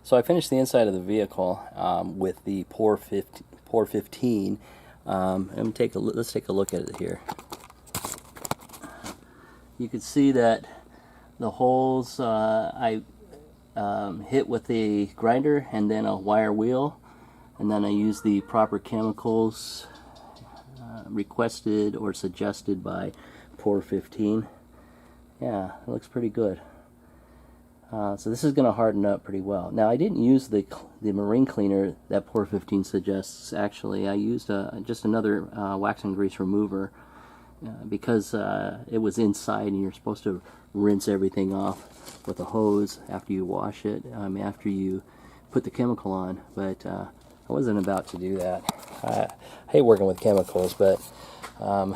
So I finished the inside of the vehicle with the Pour 15. Let's take a look at it here. You can see that the holes I hit with a grinder and then a wire wheel, and then I use the proper chemicals requested or suggested by Pour 15. Yeah, it looks pretty good. So this is going to harden up pretty well. Now I didn't use the marine cleaner that Pour 15 suggests. Actually, I used just another wax and grease remover because it was inside, and you're supposed to rinse everything off with a hose after you wash it, after you put the chemical on. But I wasn't about to do that. I hate working with chemicals, but I'm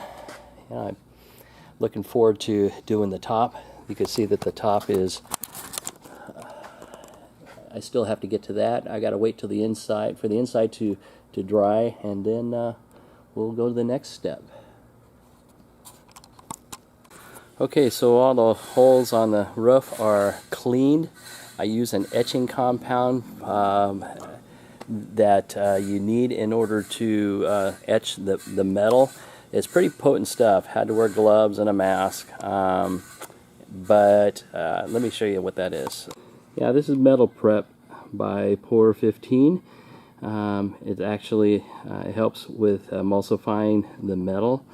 looking forward to doing the top. You can see that the top is. I still have to get to that. I got to wait till the inside, for the inside to dry, and then we'll go to the next step. Okay, so all the holes on the roof are cleaned. I use an etching compound that you need in order to etch the metal. It's pretty potent stuff. Had to wear gloves and a mask, but let me show you what that is. Yeah, this is metal prep by Pour 15. It actually helps with emulsifying the metal.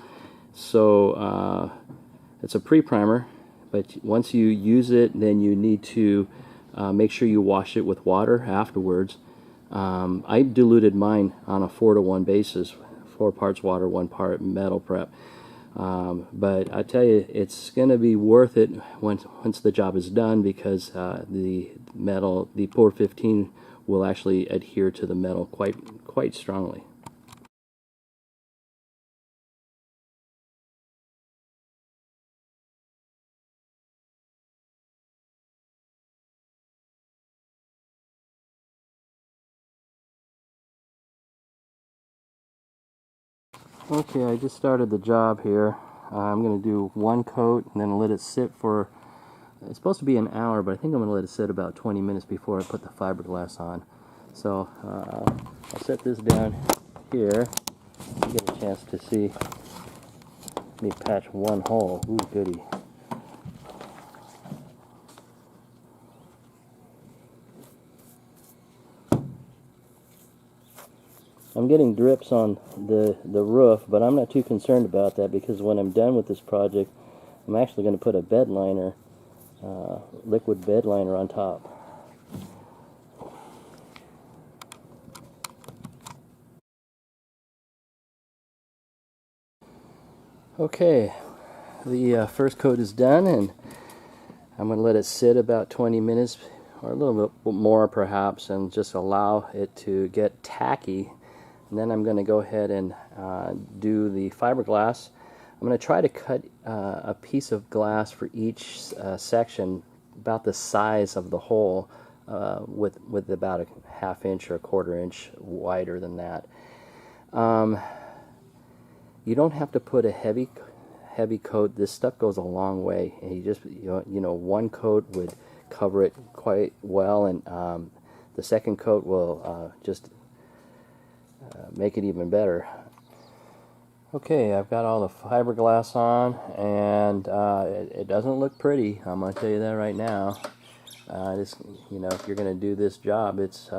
So it's a pre-primer, but once you use it, then you need to make sure you wash it with water afterwards. I diluted mine on a 4-to-1 basis, 4 parts water, 1 part metal prep. But I tell you, it's going to be worth it once the job is done, because the Pour 15 will actually adhere to the metal quite strongly. Okay, I just started the job here. I'm going to do 1 coat and then let it sit for, it's supposed to be an hour, but I think I'm going to let it sit about 20 minutes before I put the fiberglass on. So I'll set this down here. Get a chance to see me patch 1 hole. Ooh, goody. I'm getting drips on the roof, but I'm not too concerned about that, because when I'm done with this project, I'm actually going to put a bed liner, liquid bed liner on top. Okay, the first coat is done, and I'm going to let it sit about 20 minutes, or a little bit more perhaps, and just allow it to get tacky. And then I'm going to go ahead and do the fiberglass. I'm going to try to cut a piece of glass for each section about the size of the hole, with about a 1/2 inch or 1/4 inch wider than that. You don't have to put a heavy coat. This stuff goes a long way, and you just 1 coat would cover it quite well, and the second coat will just make it even better. Okay, I've got all the fiberglass on, and it doesn't look pretty. I'm going to tell you that right now. If you're going to do this job, it's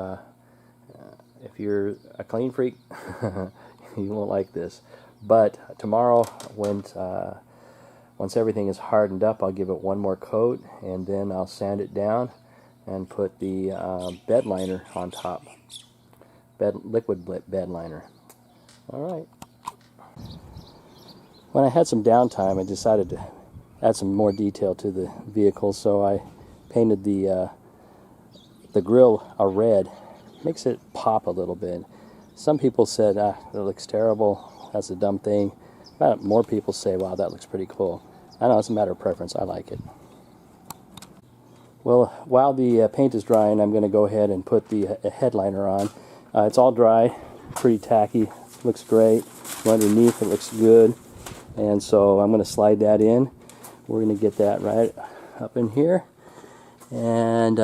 if you're a clean freak, you won't like this. But tomorrow, once everything is hardened up, I'll give it 1 more coat, and then I'll sand it down and put the bed liner on top. Liquid bed liner. Alright. When I had some downtime, I decided to add some more detail to the vehicle, so I painted the grill a red. Makes it pop a little bit. Some people said, that looks terrible, that's a dumb thing. But more people say, wow, that looks pretty cool. I know, it's a matter of preference. I like it. Well, while the paint is drying, I'm going to go ahead and put the headliner on. It's all dry, pretty tacky, looks great. Underneath it looks good, and so I'm going to slide that in. We're going to get that right up in here, and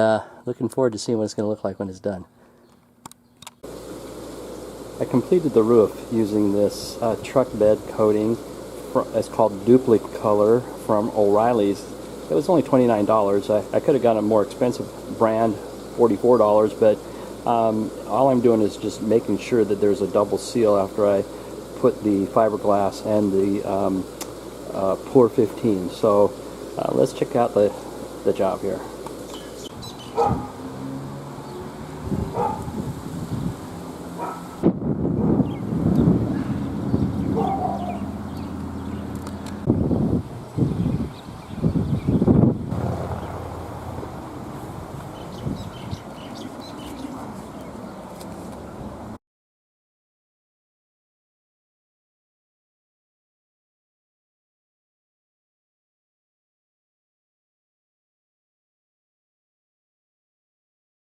looking forward to seeing what it's going to look like when it's done. I completed the roof using this truck bed coating. It's called Duplicate Color from O'Reilly's. It was only $29. I could have gotten a more expensive brand, $44, but all I'm doing is just making sure that there's a double seal after I put the fiberglass and the Pour 15. So let's check out the job here.